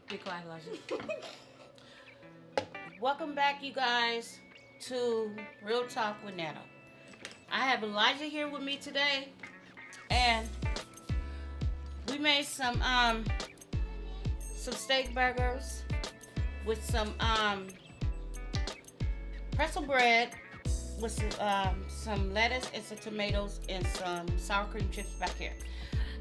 Be quiet, Elijah. Welcome back, you guys, to Real Talk with Nana. I have Elijah here with me today, and we made some steak burgers with pretzel bread with some lettuce and some tomatoes and some sour cream chips back here.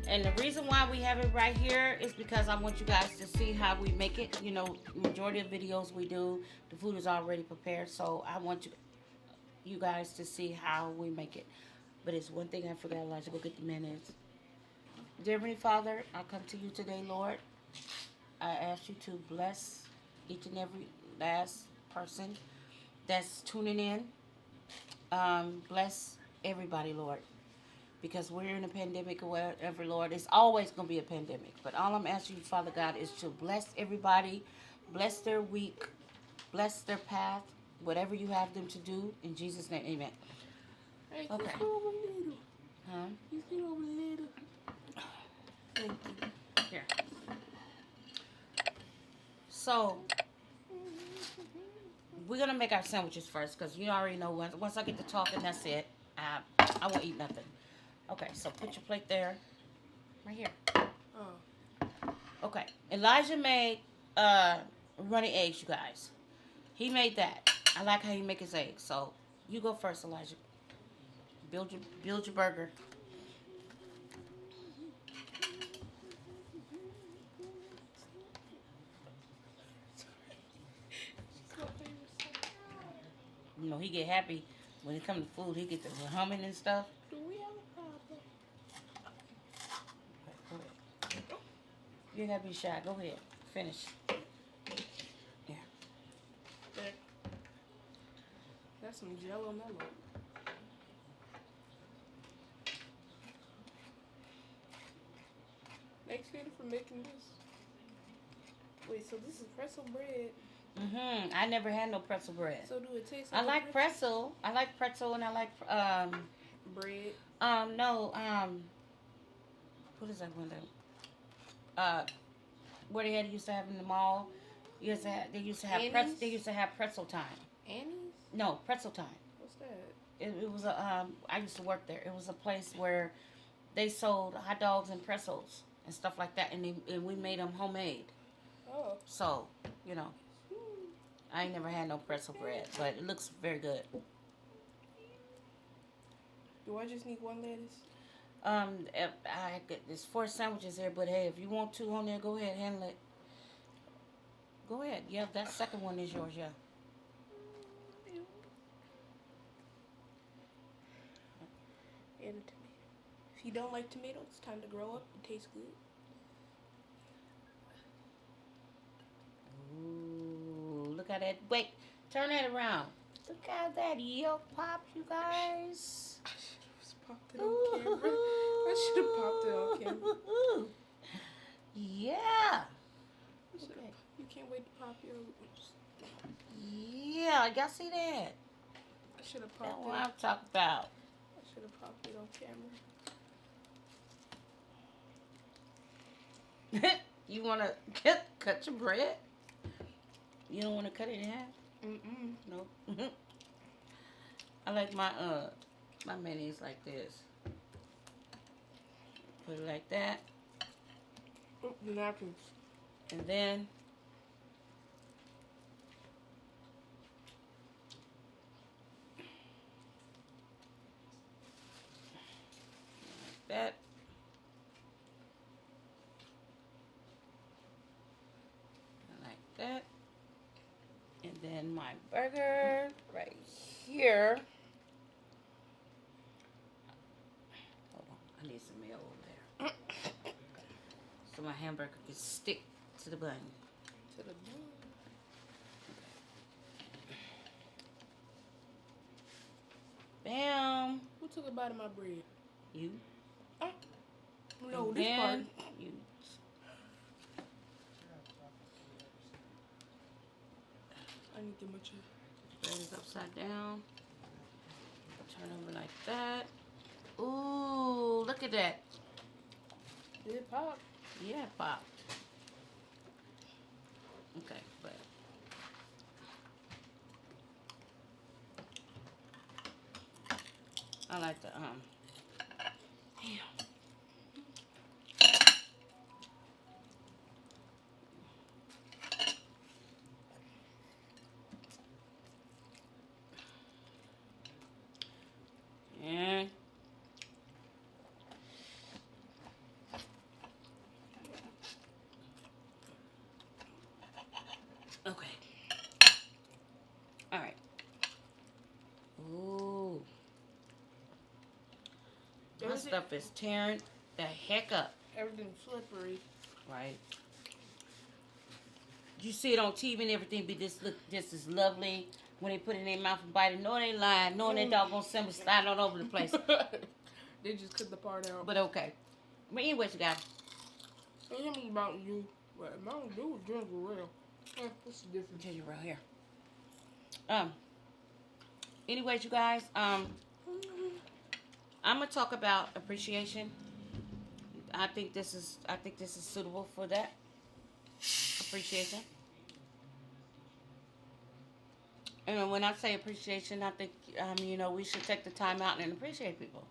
And the reason why we have it right here is because I want you guys to see how we make it. You know, majority of videos we do, the food is already prepared. So I want you guys to see how we make it. But it's one thing I forgot, Elijah. Go get the mayonnaise. Dear Heavenly Father, I come to you today, Lord. I ask you to bless each and every last person that's tuning in. Bless everybody, Lord. Because we're in a pandemic or whatever, Lord. It's always going to be a pandemic. But all I'm asking you, Father God, is to bless everybody, bless their week, bless their path, whatever you have them to do. In Jesus' name, amen. Hey, Okay. he's over little. Huh? He's over little. Thank you. Here. So, we're going to make our sandwiches first because you already know once I get to talking, that's it. I won't eat nothing. Okay, so put your plate there. Right here. Oh. Okay. Elijah made runny eggs, you guys. He made that. I like how he make his eggs. So you go first, Elijah. Build your burger. You know, he get happy when it comes to food. He get the humming and stuff. Do we have a problem? Okay, go ahead. You ain't gotta be shy. Go ahead. Finish. Yeah. There. That's some Jello mellow. Thanks, Peter, for making this. Wait, so this is pretzel bread. I never had no pretzel bread. So do it taste I like like pretzel. I like pretzel and I like bread? no, what is that one though? Where they used to have in the mall. They used to have Annie's? They used to have pretzel time. Annie's? No, pretzel time. What's that? It was I used to work there. It was a place where they sold hot dogs and pretzels and stuff like that, and we made them homemade. Oh. So, you know, I ain't never had no pretzel bread, but it looks very good. Do I just need one lettuce? There's 4 sandwiches here, but hey, if you want 2 on there, go ahead, handle it. Go ahead. Yeah, that second one is yours, yeah. And a tomato. If you don't like tomatoes, it's time to grow up. It tastes good. Ooh, look at that. Wait, turn that around. Look at that yolk pop, you guys. I should have popped it on camera. I should have popped it on camera. Yeah. Okay. You can't wait to pop your. Yeah, y'all see that? I should have That's popped what it. I'm talking about. I should have popped it on camera. You want to cut your bread? You don't want to cut it in half? No. I like my mayonnaise like this. Put it like that, Oh, the napkins. and then like that. Like that. And then my burger right here. Hold on, I need some mayo over there. So my hamburger can stick to the bun. To the bun. Bam. Who took a bite of my bread? You. No, And this part. then you. I need to much. Bread is upside down. Turn over like that. Ooh, look at that. Did it pop? Yeah, it popped. I like the damn. And okay. All right. Ooh. My stuff is tearing the heck up. Everything's slippery. Right. You see it on TV and everything, but this look just as lovely when they put it in their mouth and bite it. Knowing they lying, knowing that doggone symbol sliding all over the place. They just cut the part out. But okay. But anyways, you guys. They give me Mountain Dew, but Mountain Dew is ginger ale. What's the difference? Ginger ale here. Anyways, you guys. I'm gonna talk about appreciation. I think this is suitable for that. Appreciation. And when I say appreciation, I think we should take the time out and appreciate people.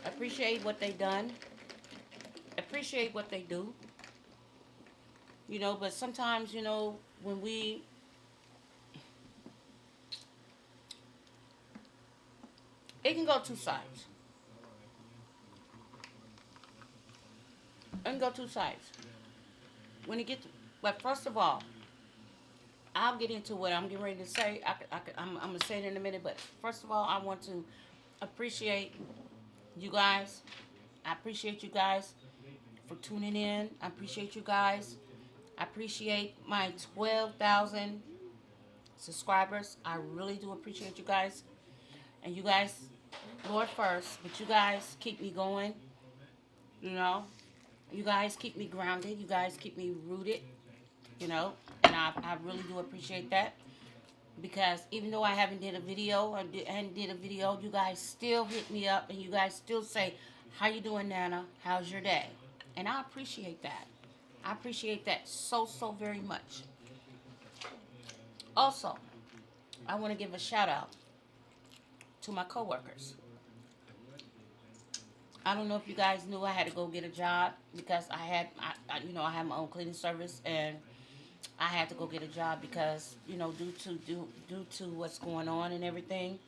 Appreciate what they've done. Appreciate what they do. But sometimes, when it can go two sides. It can go two sides. When it gets, but first of all, I'll get into what I'm getting ready to say. I'm going to say it in a minute, but first of all, I want to appreciate you guys. I appreciate you guys for tuning in. I appreciate you guys. I appreciate my 12,000 subscribers. I really do appreciate you guys. And you guys, Lord first, but you guys keep me going. You guys keep me grounded. You guys keep me rooted. And I really do appreciate that. Because even though I haven't did a video, you guys still hit me up and you guys still say, how you doing, Nana? How's your day? And I appreciate that. I appreciate that so, so very much. Also, I want to give a shout out to my coworkers. I don't know if you guys knew I had to go get a job because I have my own cleaning service, and I had to go get a job because due to what's going on and everything,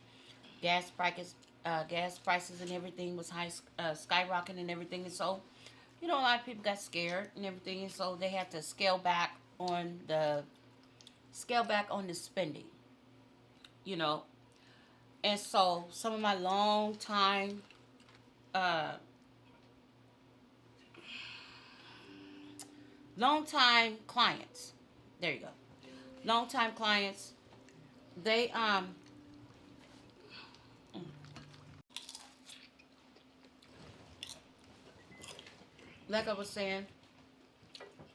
gas prices and everything was skyrocketing and everything, and so a lot of people got scared and everything, and so they had to scale back on the spending, and so some of my long time clients, there you go, long time clients, they like I was saying,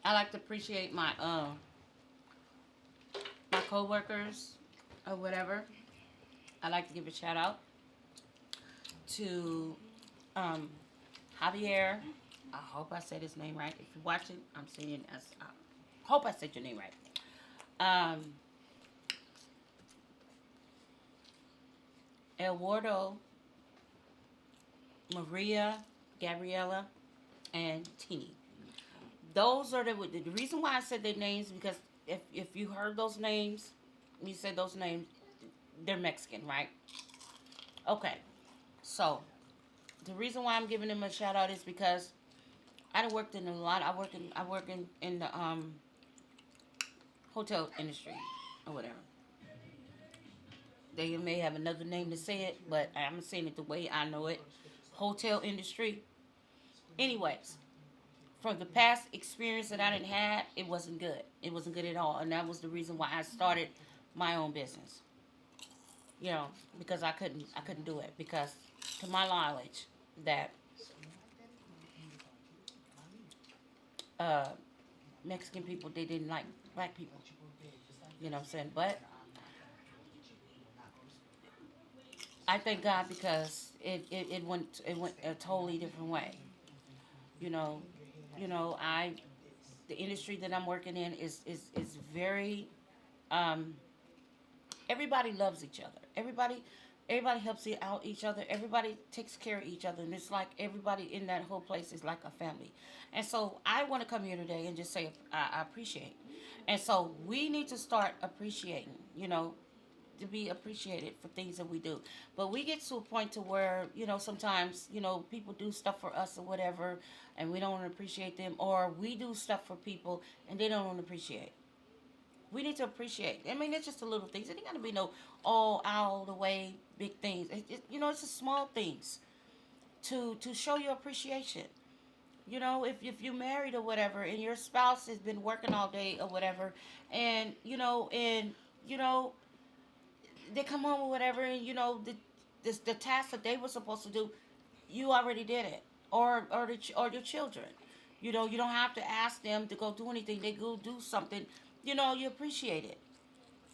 I like to appreciate my co-workers or whatever. I like to give a shout out to Javier. I hope I said his name right. If you're watching, I'm saying I hope I said your name right. Eduardo, Maria, Gabriela, and Tini. Those are the reason why I said their names, because if you heard those names, you said those names, they're Mexican, right? Okay, so the reason why I'm giving them a shout out is because I worked in a lot. I work in the hotel industry or whatever. They may have another name to say it, but I'm saying it the way I know it. Hotel industry. Anyways, from the past experience that I didn't have, it wasn't good. It wasn't good at all, and that was the reason why I started my own business. Because I couldn't do it, because to my knowledge that Mexican people, they didn't like black people. You know what I'm saying? But I thank God because it went a totally different way. The industry that I'm working in is everybody loves each other. Everybody helps out each other. Everybody takes care of each other, and it's like everybody in that whole place is like a family. And so I want to come here today and just say I appreciate. And so we need to start appreciating. To be appreciated for things that we do. But we get to a point to where, sometimes, people do stuff for us or whatever, and we don't appreciate them, or we do stuff for people and they don't appreciate. We need to appreciate. I mean, it's just the little things. It ain't got to be no all the way big things. It's just small things to show your appreciation. If you're married or whatever, and your spouse has been working all day or whatever, and they come home or whatever, and the task that they were supposed to do, you already did it, or your children. You don't have to ask them to go do anything. They go do something. You appreciate it.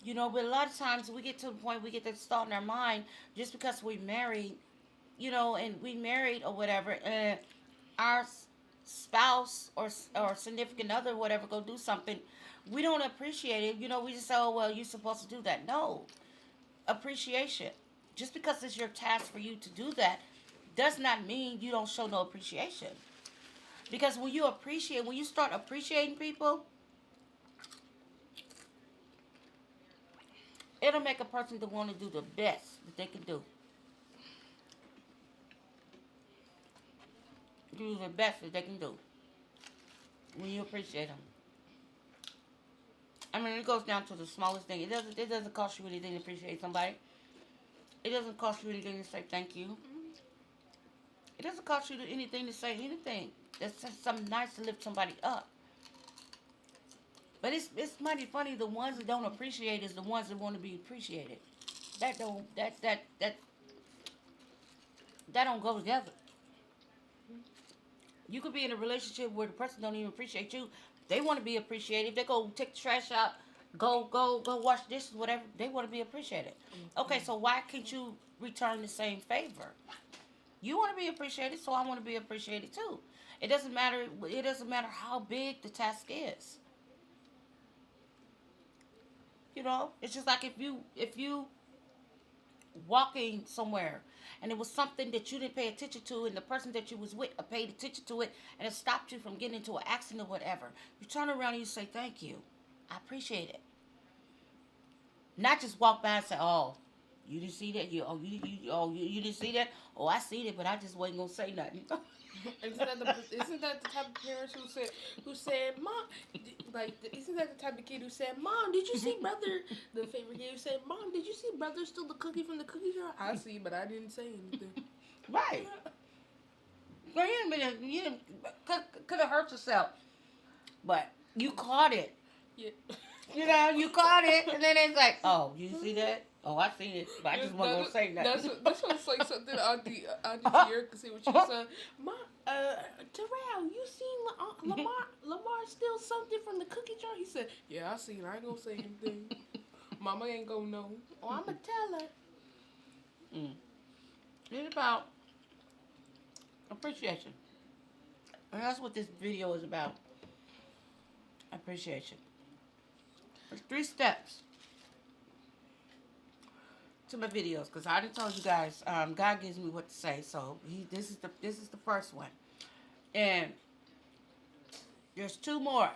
But a lot of times we get to the point we get that thought in our mind just because we married, and we married or whatever, and our spouse or significant other or whatever go do something, we don't appreciate it. We just say, oh well, you're supposed to do that. No. Appreciation. Just because it's your task for you to do that does not mean you don't show no appreciation. Because when you start appreciating people, it'll make a person to want to do the best that they can do. Do the best that they can do when you appreciate them. I mean, it goes down to the smallest thing. It doesn't cost you anything to appreciate somebody. It doesn't cost you anything to say thank you. It doesn't cost you anything to say anything. That's just something nice to lift somebody up. But it's mighty funny. The ones that don't appreciate is the ones that want to be appreciated. That don't go together. You could be in a relationship where the person don't even appreciate you. They want to be appreciated. They go take the trash out, go wash dishes, whatever. They want to be appreciated. Okay, so why can't you return the same favor? You want to be appreciated, so I want to be appreciated too. It doesn't matter. It doesn't matter how big the task is. It's just like if you walking somewhere and it was something that you didn't pay attention to, and the person that you was with paid attention to it, and it stopped you from getting into an accident or whatever, you turn around and you say thank you, I appreciate it. Not just walk by and say, oh, you didn't see that, you didn't see that, oh, I seen it, but I just wasn't gonna say nothing. Isn't that the type of parents who said, Mom, isn't that the type of kid who said, Mom, did you see brother? The favorite kid who said, Mom, did you see brother steal the cookie from the cookie jar? I see, but I didn't say anything. Right. Well, you could have hurt yourself, but you caught it. Yeah. You caught it, and then it's like, oh, you see that? Oh, I seen it, but I just wasn't gonna say nothing. That's what's like something Auntie Tierra could say what you said. Mom, Terrell, you seen Lamar steal something from the cookie jar? He said, yeah, I seen it. I ain't gonna say anything. Mama ain't gonna know. Oh, I'ma tell her. It's about appreciation. And that's what this video is about. Appreciation. There's 3 steps to my videos, because I already told you guys, God gives me what to say, so this is the first one, and there's 2 more,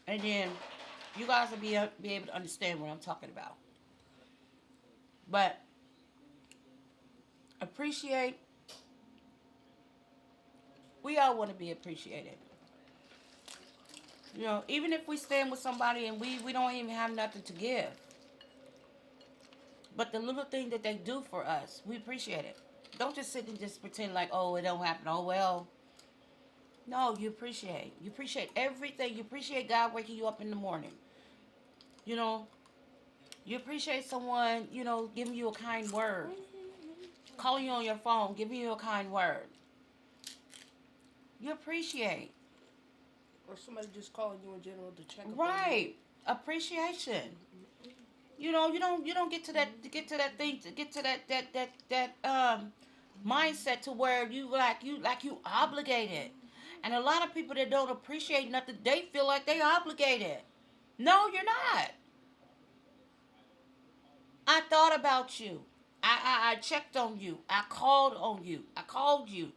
and then you guys will be able to understand what I'm talking about. But appreciate. We all want to be appreciated. Even if we stand with somebody and we don't even have nothing to give. But the little thing that they do for us, we appreciate it. Don't just sit and just pretend like, oh, it don't happen. Oh, well. No, you appreciate. You appreciate everything. You appreciate God waking you up in the morning. You appreciate someone, giving you a kind word. Calling you on your phone, giving you a kind word. You appreciate. Or somebody just calling you in general to check up Right. Appreciation. You don't get to that mindset to where you obligated. And a lot of people that don't appreciate nothing, they feel like they obligated. No, you're not. I thought about you. I checked on you. I called on you. I called you.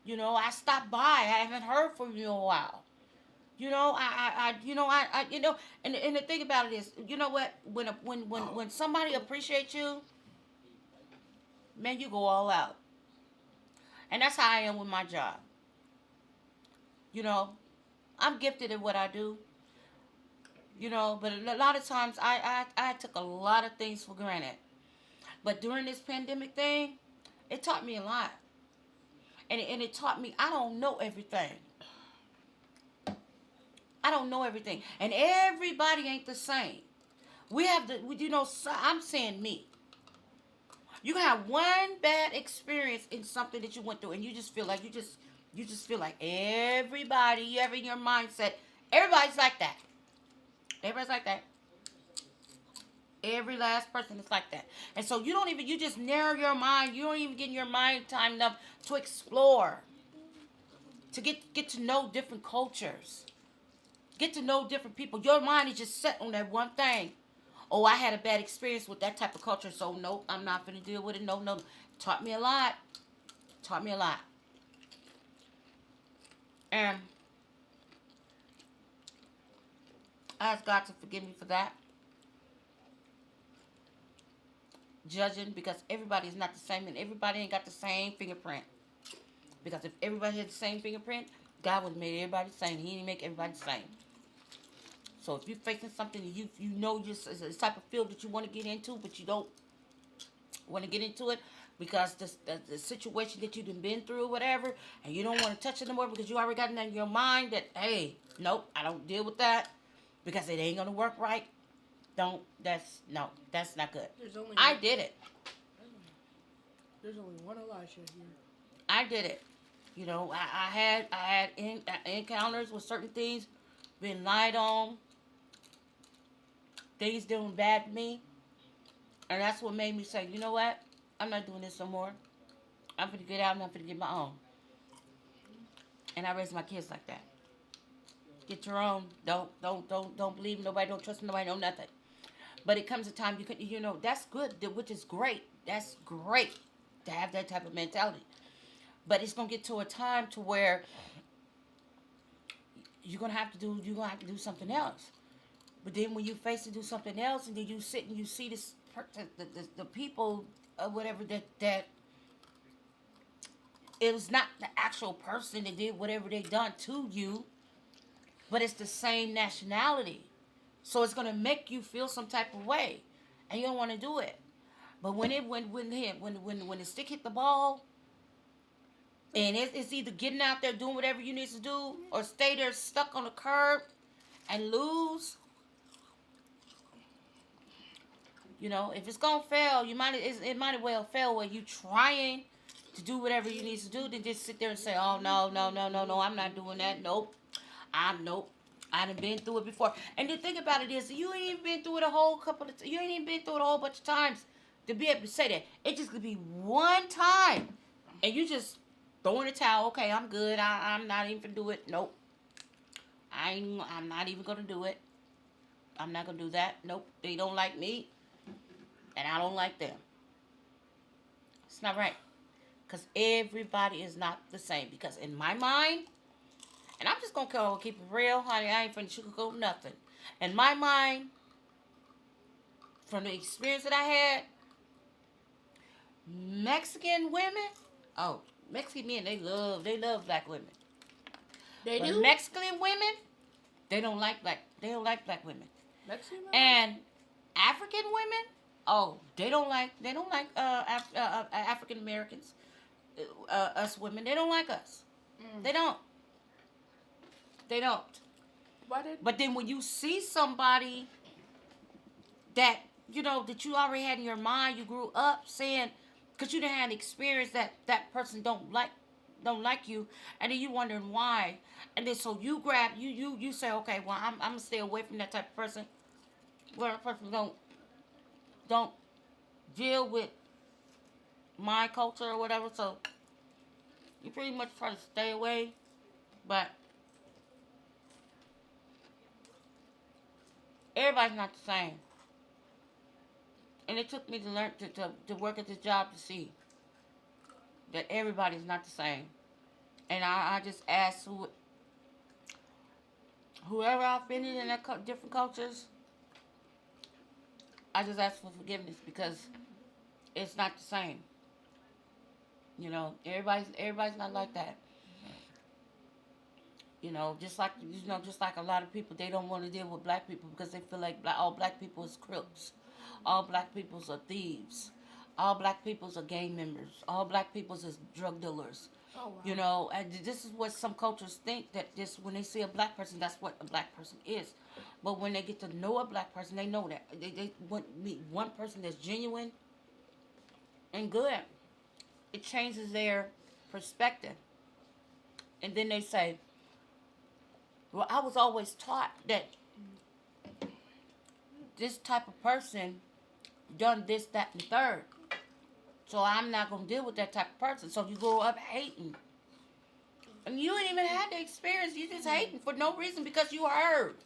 You know, I stopped by. I haven't heard from you in a while. You know, you know, and the thing about it is, you know what? When somebody appreciates you, man, you go all out. And that's how I am with my job. You know, I'm gifted at what I do. You know, but a lot of times I took a lot of things for granted. But during this pandemic thing, it taught me a lot. And it taught me I don't know everything. I don't know everything. And everybody ain't the same. We have the, you know, I'm saying me. You can have one bad experience in something that you went through, and you just feel like you just feel like everybody, you have in your mindset, everybody's like that. Everybody's like that. Every last person is like that. And so you just narrow your mind. You don't even get in your mind time enough to explore, to get to know different cultures, get to know different people. Your mind is just set on that one thing. Oh, I had a bad experience with that type of culture, so nope, I'm not going to deal with it. No, no. Taught me a lot. Taught me a lot. And I ask God to forgive me for that. Judging, because everybody is not the same, and everybody ain't got the same fingerprint. Because if everybody had the same fingerprint, God would have made everybody the same. He didn't make everybody the same. So if you're facing something and you know just it's a type of field that you want to get into, but you don't want to get into it because the situation that you've been through or whatever, and you don't want to touch it anymore because you already got it in your mind that, hey, nope, I don't deal with that because it ain't going to work right. That's not good. I did it. There's only one Elisha here. I did it. You know, I had encounters with certain things, been lied on, things doing bad to me, and that's what made me say, you know what? I'm not doing this no more. I'm gonna get out and I'm gonna get my own. And I raised my kids like that. Get your own. Don't believe nobody. Don't trust nobody. No nothing. But it comes a time you know, that's good, which is great. That's great to have that type of mentality. But it's gonna get to a time to where you're gonna have to do something else. But then when you face to do something else, and then you sit and you see this the people or whatever that it was not the actual person that did whatever they done to you, but it's the same nationality. So it's gonna make you feel some type of way, and you don't want to do it. But when the stick hit the ball, and it's either getting out there doing whatever you need to do, or stay there stuck on the curb and lose. You know, if it's gonna fail, it might as well fail where you trying to do whatever you need to do, than just sit there and say, oh no, I'm not doing that. Nope. I done been through it before. And the thing about it is, you ain't even been through it you ain't even been through it a whole bunch of times to be able to say that. It just could be one time, and you just throw in the towel. Okay, I'm good. I'm not even gonna do it. Nope. I'm not even gonna do it. I'm not gonna do that. Nope. They don't like me, and I don't like them. It's not right. Because everybody is not the same. Because in my mind, and I'm just going to keep it real, honey. I ain't finna sugarcoat nothing. In my mind, from the experience that I had, Mexican women, Mexican men, they love black women. They but do? Mexican women, they don't like black women. Mexican women? And African women, they don't like African Americans, us women. They don't like us. They don't. But then when you see somebody that, you know, that you already had in your mind, you grew up saying, because you didn't have an experience that person don't like you, and then you wondering why, and then so you grab you say, okay, well, I'm gonna stay away from that type of person, where a person don't deal with my culture or whatever. So you pretty much try to stay away, but everybody's not the same. And it took me to learn to work at this job to see that everybody's not the same. And I just ask whoever I offended in that different cultures, I just ask for forgiveness because it's not the same. You know, everybody's not like that. You know, just like a lot of people, they don't want to deal with black people because they feel like all black people is crooks, all black people are thieves, all black people are gang members, all black people is drug dealers. Oh, wow. You know, and this is what some cultures think, that when they see a black person, that's what a black person is. But when they get to know a black person, they know that. They want to meet one person that's genuine and good. It changes their perspective. And then they say, well, I was always taught that this type of person done this, that, and third. So I'm not going to deal with that type of person. So you grow up hating. And you ain't even had the experience. You just hating for no reason because you heard.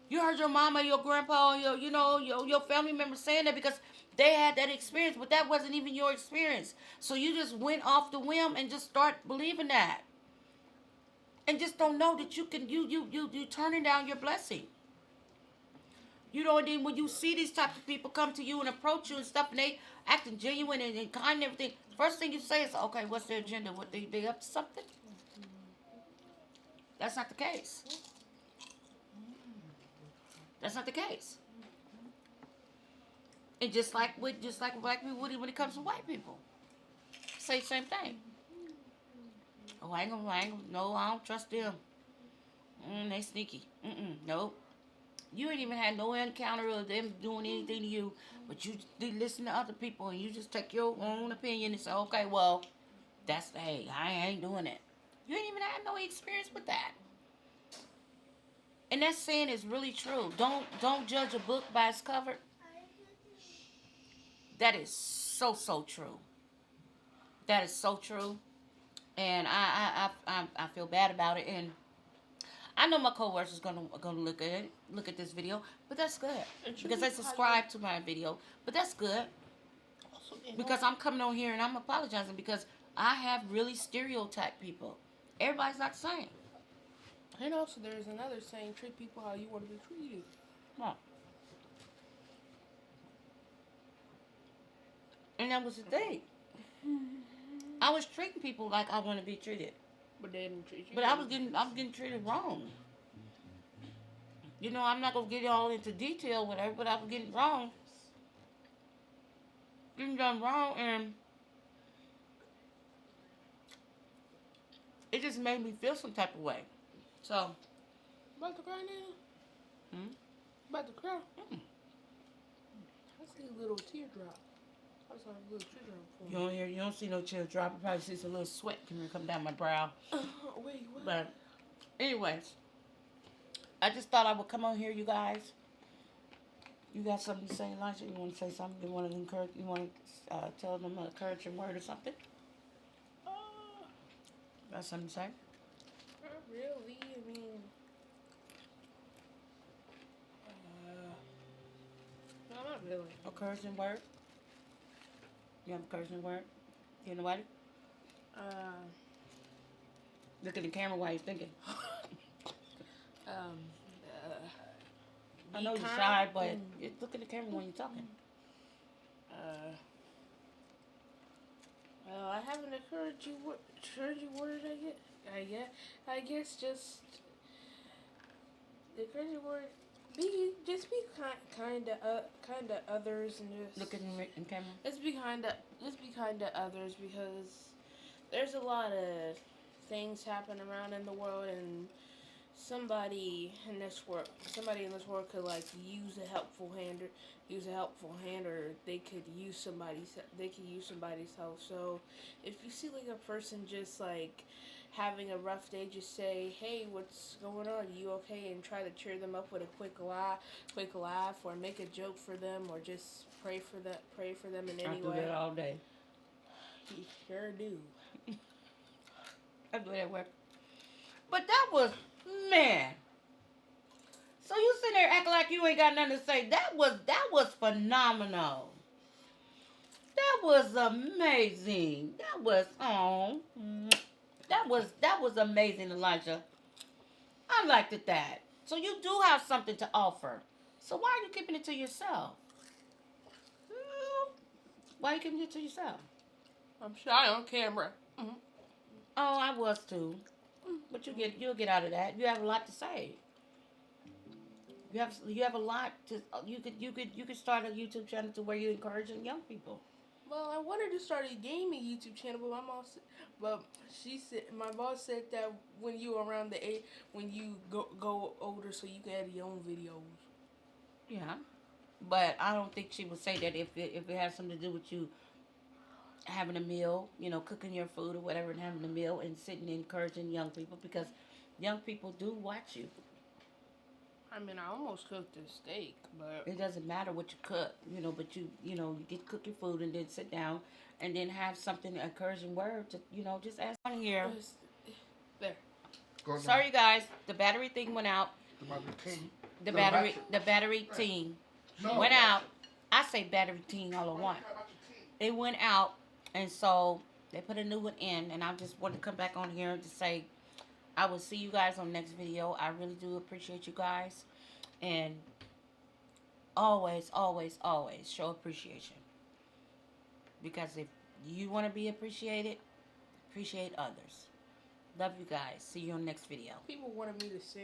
You heard your mama, your grandpa, your family members saying that because they had that experience. But that wasn't even your experience. So you just went off the whim and just start believing that. And just don't know that you turning down your blessing. You know, and then when you see these type of people come to you and approach you and stuff, and they acting genuine and kind and everything, first thing you say is, okay, what's their agenda? What, they up to something? That's not the case. That's not the case. And just like black people, when it comes to white people, say the same thing. Oh, I don't trust them. They sneaky. Nope. You ain't even had no encounter of them doing anything to you, but you listen to other people and you just take your own opinion and say, okay, well, I ain't doing it. You ain't even had no experience with that. And that saying is really true. Don't judge a book by its cover. That is so true. That is so true. And I feel bad about it, and I know my coworkers is gonna look at this video, but that's good because they subscribe to my video. But that's good because I'm coming on here and I'm apologizing because I have really stereotyped people. Everybody's not the same. And also, there's another saying: treat people how you want to be treated. Huh. And that was the thing. I was treating people like I want to be treated. But they didn't treat you. But I was getting treated wrong. You know, I'm not gonna get all into detail, whatever, but I was getting wrong. Getting done wrong, and it just made me feel some type of way. So about to cry now? About to cry? I see a little teardrop. I saw a little teardrop. You don't see no teardrop. You probably see some little sweat come down my brow. Wait, what? But anyways, I just thought I would come on here, you guys. You got something to say, Elijah? You want to say something? You want to encourage? You want to tell them an encouraging word or something? Got something to say? Not really. I mean, no, not really. Encouraging word? You have an encouraging word? You know what? Look at the camera while you're thinking. I know you're shy, but look at the camera when you're talking. Well, I have an encouraging word. I guess just the encouraging word. Be kind to others, and just look at the camera. Let's be kind to others, because there's a lot of things happening around in the world, and somebody in this world could like use a helpful hand, or they could use somebody's help. So if you see like a person just like having a rough day, just say, hey, what's going on? Are you okay? And try to cheer them up with a quick laugh, or make a joke for them, or just pray for them in any way. I do that all day. You sure do. I do that work. But that was, man. So you sitting there acting like you ain't got nothing to say. That was phenomenal. That was amazing. That was that was amazing, Elijah. I liked it that. So you do have something to offer. So why are you keeping it to yourself? Why are you keeping it to yourself? I'm shy on camera. Mm-hmm. Oh, I was too. But you'll get out of that. You have a lot to say. You have a lot to you could start a YouTube channel to where you're encouraging young people. Well, I wanted to start a gaming YouTube channel, but my mom said, but she said my boss said that when you around the age when you go older, so you can add your own videos. Yeah, but I don't think she would say that if it has something to do with you having a meal, you know, cooking your food or whatever, and having a meal and sitting and encouraging young people because young people do watch you. I mean, I almost cooked a steak, but It doesn't matter what you cook, you know, but you know, you get cook your food and then sit down and then have something encouraging word to, you know, just ask on here. There. Sorry, you guys, the battery thing went out. The battery team went out. I say battery team all I want. It went out, and so they put a new one in, and I just want to come back on here to say I will see you guys on the next video. I really do appreciate you guys, and always, always, always show appreciation, because if you want to be appreciated, appreciate others. Love you guys. See you on the next video. People wanted me to sing.